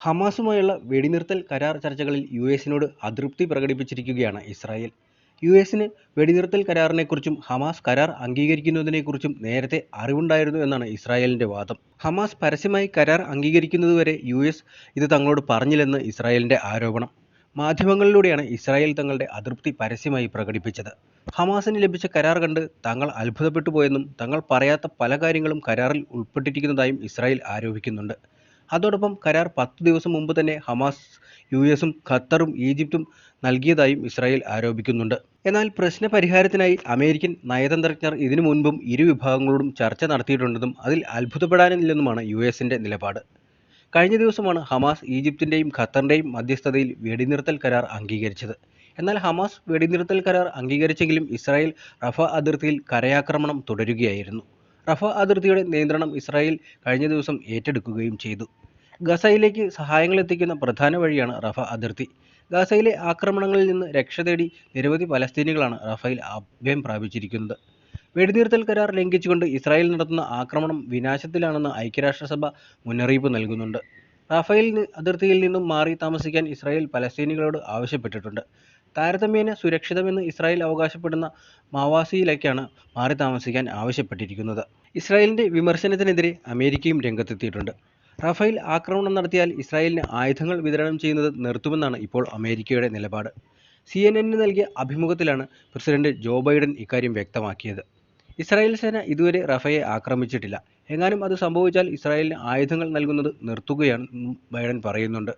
ഹമാസുമായുള്ള വെടിനിർത്തൽ കരാർ ചർച്ചകളിൽ യുഎസിനോട് അതൃപ്തി പ്രകടിപ്പിച്ചിരിക്കുകയാണ് ഇസ്രായേൽ. യുഎസിന് വെടിനിർത്തൽ കരാറിനെക്കുറിച്ചും ഹമാസ് കരാർ അംഗീകരിക്കുന്നതിനെക്കുറിച്ചും നേരത്തെ അറിവുണ്ടായിരുന്നു എന്നാണ് ഇസ്രായേലിന്റെ വാദം. ഹമാസ് പരസ്യമായി കരാർ അംഗീകരിക്കുന്നതുവരെ യുഎസ് ഇത് തങ്ങളോട് പറഞ്ഞില്ലെന്ന് ഇസ്രായേലിന്റെ ആരോപണം. മാധ്യമങ്ങളിലൂടെയാണ് ഇസ്രായേൽ തങ്ങളുടെ അതൃപ്തി പരസ്യമായി പ്രകടിപ്പിച്ചത്. ഹമാസിന് ലഭിച്ച കരാർ കണ്ട് തങ്ങൾ അത്ഭുതപ്പെട്ടു പോയെന്നും തങ്ങൾ പറയാത്ത പല കാര്യങ്ങളും കരാറിൽ ഉൾപ്പെട്ടിരിക്കുന്നതായും ഇസ്രായേൽ ആരോപിക്കുന്നുണ്ട്. അതോടൊപ്പം കരാർ 10 ദിവസം മുമ്പ് തന്നെ ഹമാസ് യുഎസും ഖത്തറും ഈജിപ്തും നൽകിയതായും ഇസ്രായേൽ ആരോപിക്കുന്നുണ്ട്. എന്നാൽ പ്രശ്ന പരിഹാരത്തിനായി അമേരിക്കൻ നയതന്ത്രജ്ഞർ ഇതിനു മുൻപും ഇരു വിഭാഗങ്ങളോടും ചർച്ച നടത്തിയിട്ടുണ്ടെന്നും അതിൽ അത്ഭുതപ്പെടാനില്ലെന്നുമാണ് യുഎസിന്റെ നിലപാട്. കഴിഞ്ഞ ദിവസമാണ് ഹമാസ് ഈജിപ്തിന്റെയും ഖത്തറിന്റെയും മധ്യസ്ഥതയിൽ വെടിനിർത്തൽ കരാർ അംഗീകരിച്ചത്. എന്നാൽ ഹമാസ് വെടിനിർത്തൽ കരാർ അംഗീകരിച്ചെങ്കിലും ഇസ്രായേൽ റഫ അതിർത്തിയിൽ കരയാക്രമണം തുടരുകയായിരുന്നു. റഫ അതിർത്തിയുടെ നിയന്ത്രണം ഇസ്രായേൽ കഴിഞ്ഞ ദിവസം ഏറ്റെടുക്കുകയും ചെയ്തു. ഗസയിലേക്ക് സഹായങ്ങൾ എത്തിക്കുന്ന പ്രധാന വഴിയാണ് റഫ അതിർത്തി. ഗസയിലെ ആക്രമണങ്ങളിൽ നിന്ന് രക്ഷ തേടി നിരവധി പലസ്തീനികളാണ് റഫയിൽ അഭയം പ്രാപിച്ചിരിക്കുന്നത്. വെടിനിർത്തൽ കരാർ ലംഘിച്ചുകൊണ്ട് ഇസ്രായേൽ നടത്തുന്ന ആക്രമണം വിനാശത്തിലാണെന്ന് ഐക്യരാഷ്ട്രസഭ മുന്നറിയിപ്പ് നൽകുന്നുണ്ട്. റഫേൽ അതിർത്തിയിൽ നിന്നും മാറി താമസിക്കാൻ ഇസ്രായേൽ പലസ്തീനികളോട് ആവശ്യപ്പെട്ടിട്ടുണ്ട്. താരതമ്യേന സുരക്ഷിതമെന്ന് ഇസ്രായേൽ അവകാശപ്പെടുന്ന മാവാസിയിലേക്കാണ് മാറി താമസിക്കാൻ ആവശ്യപ്പെട്ടിരിക്കുന്നത്. ഇസ്രായേലിന്റെ വിമർശനത്തിനെതിരെ അമേരിക്കയും രംഗത്തെത്തിയിട്ടുണ്ട്. റഫേൽ ആക്രമണം നടത്തിയാൽ ഇസ്രായേലിന് ആയുധങ്ങൾ വിതരണം ചെയ്യുന്നത് നിർത്തുമെന്നാണ് ഇപ്പോൾ അമേരിക്കയുടെ നിലപാട്. CNN നൽകിയ അഭിമുഖത്തിലാണ് പ്രസിഡന്റ് ജോ ബൈഡൻ ഇക്കാര്യം വ്യക്തമാക്കിയത്. ഇസ്രായേൽ സേന ഇതുവരെ റഫയെ ആക്രമിച്ചിട്ടില്ല. എങ്ങാനും അത് സംഭവിച്ചാൽ ഇസ്രായേലിന് ആയുധങ്ങൾ നൽകുന്നത് നിർത്തുകയാണെന്നും ബൈഡൻ പറയുന്നുണ്ട്.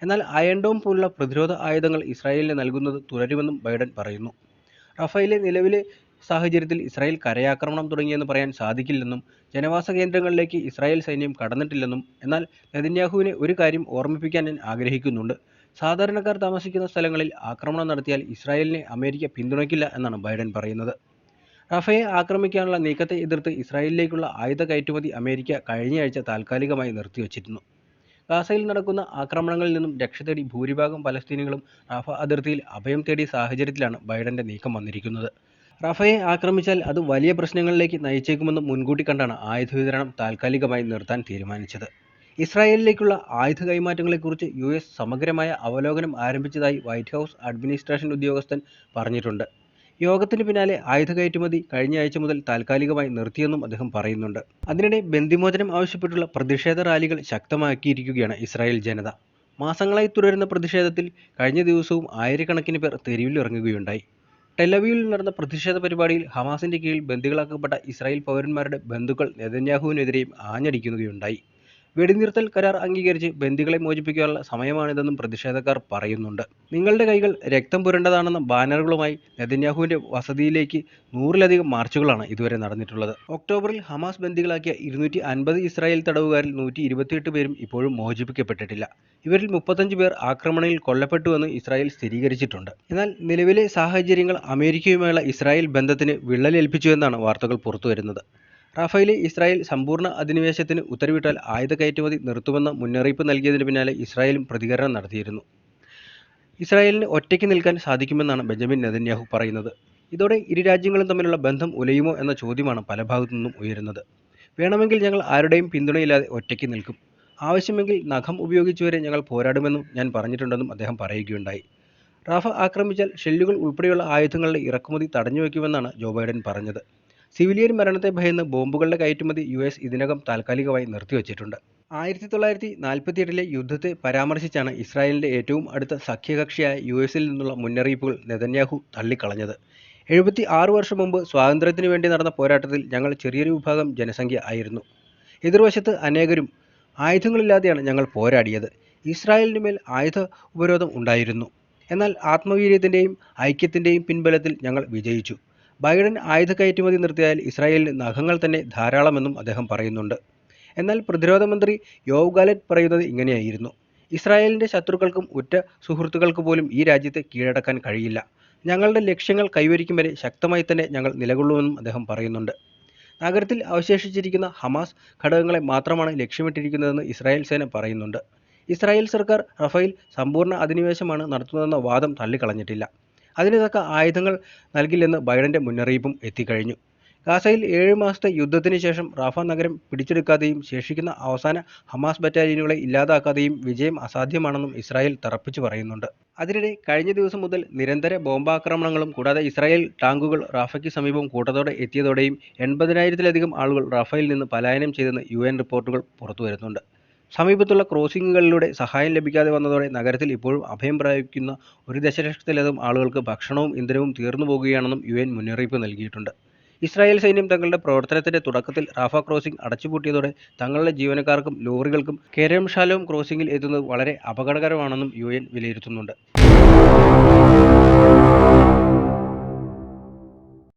എന്നാൽ അയൺ ഡോം പോലുള്ള പ്രതിരോധ ആയുധങ്ങൾ ഇസ്രായേലിന് നൽകുന്നത് തുടരുമെന്നും ബൈഡൻ പറയുന്നു. റഫയിലെ നിലവിലെ സാഹചര്യത്തിൽ ഇസ്രായേൽ കരയാക്രമണം തുടങ്ങിയെന്ന് പറയാൻ സാധിക്കില്ലെന്നും ജനവാസ കേന്ദ്രങ്ങളിലേക്ക് ഇസ്രായേൽ സൈന്യം കടന്നിട്ടില്ലെന്നും എന്നാൽ നെതന്യാഹുവിനെ ഒരു കാര്യം ഓർമ്മിപ്പിക്കാൻ ഞാൻ ആഗ്രഹിക്കുന്നുണ്ട്. സാധാരണക്കാർ താമസിക്കുന്ന സ്ഥലങ്ങളിൽ ആക്രമണം നടത്തിയാൽ ഇസ്രായേലിനെ അമേരിക്ക പിന്തുണയ്ക്കില്ല എന്നാണ് ബൈഡൻ പറയുന്നത്. റഫയെ ആക്രമിക്കാനുള്ള നീക്കത്തെ എതിർത്ത് ഇസ്രായേലിലേക്കുള്ള ആയുധ കയറ്റുമതി അമേരിക്ക കഴിഞ്ഞയാഴ്ച താൽക്കാലികമായി നിർത്തിവച്ചിരുന്നു. ഗാസയിൽ നടക്കുന്ന ആക്രമണങ്ങളിൽ നിന്നും രക്ഷ തേടി ഭൂരിഭാഗം പലസ്തീനികളും റഫ അതിർത്തിയിൽ അഭയം തേടിയ സാഹചര്യത്തിലാണ് ബൈഡന്റെ നീക്കം വന്നിരിക്കുന്നത്. റഫയെ ആക്രമിച്ചാൽ അത് വലിയ പ്രശ്നങ്ങളിലേക്ക് നയിച്ചേക്കുമെന്ന് മുൻകൂട്ടി കണ്ടാണ് ആയുധ വിതരണം താൽക്കാലികമായി നിർത്താൻ തീരുമാനിച്ചത്. ഇസ്രായേലിലേക്കുള്ള ആയുധ കൈമാറ്റങ്ങളെക്കുറിച്ച് US സമഗ്രമായ അവലോകനം ആരംഭിച്ചതായി വൈറ്റ് ഹൗസ് അഡ്മിനിസ്ട്രേഷൻ ഉദ്യോഗസ്ഥൻ പറഞ്ഞിട്ടുണ്ട്. യോഗത്തിന് പിന്നാലെ ആയുധ കയറ്റുമതി കഴിഞ്ഞയാഴ്ച മുതൽ താൽക്കാലികമായി നിർത്തിയെന്നും അദ്ദേഹം പറയുന്നുണ്ട്. അതിനിടെ ബന്ദിമോചനം ആവശ്യപ്പെട്ടുള്ള പ്രതിഷേധ റാലികൾ ശക്തമാക്കിയിരിക്കുകയാണ് ഇസ്രായേൽ ജനത. മാസങ്ങളായി തുടരുന്ന പ്രതിഷേധത്തിൽ കഴിഞ്ഞ ദിവസവും ആയിരക്കണക്കിന് പേർ തെരുവിലിറങ്ങുകയുണ്ടായി. ടെലവീവിൽ നടന്ന പ്രതിഷേധ പരിപാടിയിൽ ഹമാസിന്റെ കീഴിൽ ബന്ദികളാക്കപ്പെട്ട ഇസ്രായേൽ പൗരന്മാരുടെ ബന്ധുക്കൾ നെതന്യാഹുവിനെതിരെയും ആഞ്ഞടിക്കുകയുണ്ടായി. വെടിനിർത്തൽ കരാർ അംഗീകരിച്ച് ബന്ദികളെ മോചിപ്പിക്കാനുള്ള സമയമാണിതെന്നും പ്രതിഷേധക്കാർ പറയുന്നുണ്ട്. നിങ്ങളുടെ കൈകൾ രക്തം പുരണ്ടതാണെന്ന ബാനറുകളുമായി നെതന്യാഹുവിന്റെ വസതിയിലേക്ക് 100-ലധികം മാർച്ചുകളാണ് ഇതുവരെ നടന്നിട്ടുള്ളത്. ഒക്ടോബറിൽ ഹമാസ് ബന്ദികളാക്കിയ 250 ഇസ്രായേൽ തടവുകാരിൽ 128 പേരും ഇപ്പോഴും മോചിപ്പിക്കപ്പെട്ടിട്ടില്ല. ഇവരിൽ 35 പേർ ആക്രമണത്തിൽ കൊല്ലപ്പെട്ടുവെന്ന് ഇസ്രായേൽ സ്ഥിരീകരിച്ചിട്ടുണ്ട്. എന്നാൽ നിലവിലെ സാഹചര്യങ്ങൾ അമേരിക്കയുമായുള്ള ഇസ്രായേൽ ബന്ധത്തിന് വിള്ളലേൽപ്പിച്ചുവെന്നാണ് വാർത്തകൾ പുറത്തുവരുന്നത്. റഫയിലെ ഇസ്രായേൽ സമ്പൂർണ്ണ അധിനിവേശത്തിന് ഉത്തരവിട്ടാൽ ആയുധ കയറ്റുമതി നിർത്തുമെന്ന മുന്നറിയിപ്പ് നൽകിയതിന് പിന്നാലെ ഇസ്രായേലും പ്രതികരണം നടത്തിയിരുന്നു. ഇസ്രായേലിന് ഒറ്റയ്ക്ക് നിൽക്കാൻ സാധിക്കുമെന്നാണ് ബെഞ്ചമിൻ നെതന്യാഹു പറയുന്നത്. ഇതോടെ ഇരു രാജ്യങ്ങളും തമ്മിലുള്ള ബന്ധം ഉലയുമോ എന്ന ചോദ്യമാണ് പല ഭാഗത്തു നിന്നും ഉയരുന്നത്. വേണമെങ്കിൽ ഞങ്ങൾ ആരുടെയും പിന്തുണയില്ലാതെ ഒറ്റയ്ക്ക് നിൽക്കും. ആവശ്യമെങ്കിൽ നഖം ഉപയോഗിച്ചുവരെ ഞങ്ങൾ പോരാടുമെന്നും ഞാൻ പറഞ്ഞിട്ടുണ്ടെന്നും അദ്ദേഹം പറയുകയുണ്ടായി. റഫ ആക്രമിച്ചാൽ ഷെല്ലുകൾ ഉൾപ്പെടെയുള്ള ആയുധങ്ങളുടെ ഇറക്കുമതി തടഞ്ഞുവെക്കുമെന്നാണ് ജോ ബൈഡൻ പറഞ്ഞത്. സിവിലിയൻ മരണത്തെ ഭയന്ന് ബോംബുകളുടെ കയറ്റുമതി US ഇതിനകം താൽക്കാലികമായി നിർത്തിവച്ചിട്ടുണ്ട്. 1948 യുദ്ധത്തെ പരാമർശിച്ചാണ് ഇസ്രായേലിന്റെ ഏറ്റവും അടുത്ത സഖ്യകക്ഷിയായ USൽ നിന്നുള്ള മുന്നറിയിപ്പുകൾ നെതന്യാഹു തള്ളിക്കളഞ്ഞത്. 76 വർഷം മുമ്പ് സ്വാതന്ത്ര്യത്തിനു വേണ്ടി നടന്ന പോരാട്ടത്തിൽ ഞങ്ങൾ ചെറിയൊരു വിഭാഗം ജനസംഖ്യ ആയിരുന്നു. എതിർവശത്ത് അനേകരും. ആയുധങ്ങളില്ലാതെയാണ് ഞങ്ങൾ പോരാടിയത്. ഇസ്രായേലിനു മേൽ ആയുധ ഉപരോധം ഉണ്ടായിരുന്നു. എന്നാൽ ആത്മവീര്യത്തിന്റെയും ഐക്യത്തിന്റെയും പിൻബലത്തിൽ ഞങ്ങൾ വിജയിച്ചു. ബൈഡൻ ആയുധ കയറ്റുമതി നിർത്തിയാൽ ഇസ്രായേലിന് നഖങ്ങൾ തന്നെ ധാരാളമെന്നും അദ്ദേഹം പറയുന്നുണ്ട്. എന്നാൽ പ്രതിരോധ മന്ത്രി യോവ് ഗാലന്റ് പറയുന്നത് ഇങ്ങനെയായിരുന്നു. ഇസ്രായേലിന്റെ ശത്രുക്കൾക്കും ഉറ്റ സുഹൃത്തുക്കൾക്ക് പോലും ഈ രാജ്യത്തെ കീഴടക്കാൻ കഴിയില്ല. ഞങ്ങളുടെ ലക്ഷ്യങ്ങൾ കൈവരിക്കും വരെ ശക്തമായി തന്നെ ഞങ്ങൾ നിലകൊള്ളുമെന്നും അദ്ദേഹം പറയുന്നുണ്ട്. നഗരത്തിൽ അവശേഷിച്ചിരിക്കുന്ന ഹമാസ് ഘടകങ്ങളെ മാത്രമാണ് ലക്ഷ്യമിട്ടിരിക്കുന്നതെന്ന് ഇസ്രായേൽ സേന പറയുന്നുണ്ട്. ഇസ്രായേൽ സർക്കാർ റഫയിൽ സമ്പൂർണ്ണ അധിനിവേശമാണ് നടത്തുന്നതെന്ന വാദം തള്ളിക്കളഞ്ഞിട്ടില്ല. അതിന് തക്ക ആയുധങ്ങൾ നൽകില്ലെന്ന് ബൈഡന്റെ മുന്നറിയിപ്പും എത്തിക്കഴിഞ്ഞു. ഗാസയിൽ 7 മാസത്തെ യുദ്ധത്തിന് ശേഷം റാഫ നഗരം പിടിച്ചെടുക്കാതെയും ശേഷിക്കുന്ന അവസാന ഹമാസ് ബറ്റാലിയനുകളെ ഇല്ലാതാക്കാതെയും വിജയം അസാധ്യമാണെന്നും ഇസ്രായേൽ തറപ്പിച്ചു പറയുന്നുണ്ട്. അതിനിടെ കഴിഞ്ഞ ദിവസം മുതൽ നിരന്തര ബോംബാക്രമണങ്ങളും കൂടാതെ ഇസ്രായേൽ ടാങ്കുകൾ റാഫയ്ക്ക് സമീപം കൂട്ടത്തോടെ എത്തിയതോടെയും 80,000-ലധികം ആളുകൾ റാഫയിൽ നിന്ന് പലായനം ചെയ്തെന്ന് UN റിപ്പോർട്ടുകൾ പുറത്തുവരുന്നുണ്ട്. സമീപത്തുള്ള ക്രോസിംഗുകളിലൂടെ സഹായം ലഭിക്കാതെ വന്നതോടെ നഗരത്തിൽ ഇപ്പോഴും അഭയം പ്രാപിക്കുന്ന 1 ദശലക്ഷത്തിലധികം ആളുകൾക്ക് ഭക്ഷണവും ഇന്ധനവും തീർന്നു പോകുകയാണെന്നും UN മുന്നറിയിപ്പ് നൽകിയിട്ടുണ്ട്. ഇസ്രായേൽ സൈന്യം തങ്ങളുടെ പ്രവർത്തനത്തിന്റെ തുടക്കത്തിൽ റാഫ ക്രോസിംഗ് അടച്ചുപൂട്ടിയതോടെ തങ്ങളുടെ ജീവനക്കാർക്കും ലോറികൾക്കും കെരം ഷാലോം ക്രോസിംഗിൽ എത്തുന്നത് വളരെ അപകടകരമാണെന്നും UN വിലയിരുത്തുന്നുണ്ട്.